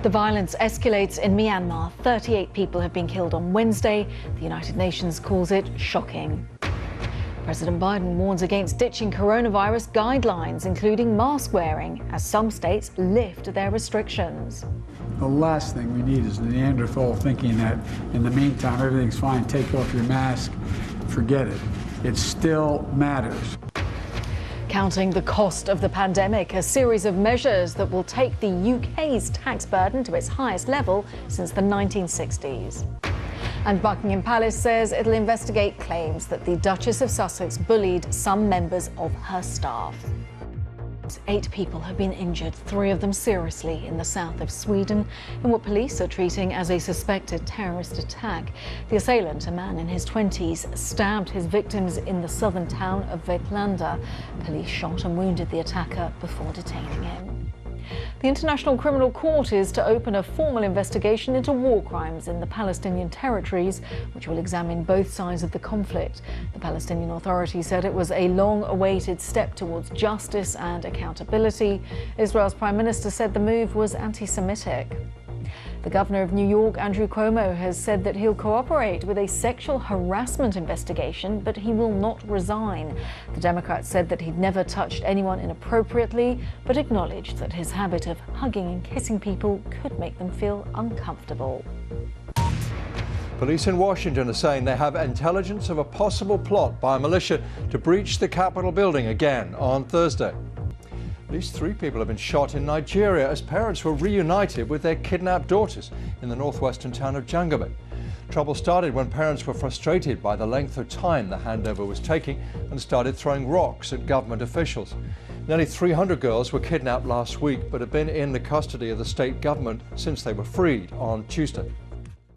The violence escalates in Myanmar. 38 people have been killed on Wednesday. The United Nations calls it shocking. President Biden warns against ditching coronavirus guidelines, including mask wearing, as some states lift their restrictions. The last thing we need is Neanderthal thinking that in the meantime everything's fine, take off your mask, forget it. It still matters. Counting the cost of the pandemic, a series of measures that will take the UK's tax burden to its highest level since the 1960s. And Buckingham Palace says it'll investigate claims that the Duchess of Sussex bullied some members of her staff. 8 people have been injured, 3 of them seriously, in the south of Sweden, in what police are treating as a suspected terrorist attack. The assailant, a man in his 20s, stabbed his victims in the southern town of Vetlanda. Police shot and wounded the attacker before detaining him. The International Criminal Court is to open a formal investigation into war crimes in the Palestinian territories, which will examine both sides of the conflict. The Palestinian Authority said it was a long-awaited step towards justice and accountability. Israel's Prime Minister said the move was anti-Semitic. The governor of New York, Andrew Cuomo, has said that he'll cooperate with a sexual harassment investigation, but he will not resign. The Democrat said that he'd never touched anyone inappropriately, but acknowledged that his habit of hugging and kissing people could make them feel uncomfortable. Police in Washington are saying they have intelligence of a possible plot by a militia to breach the Capitol building again on Thursday. At least 3 people have been shot in Nigeria as parents were reunited with their kidnapped daughters in the northwestern town of Jangabe. Trouble started when parents were frustrated by the length of time the handover was taking and started throwing rocks at government officials. Nearly 300 girls were kidnapped last week but have been in the custody of the state government since they were freed on Tuesday.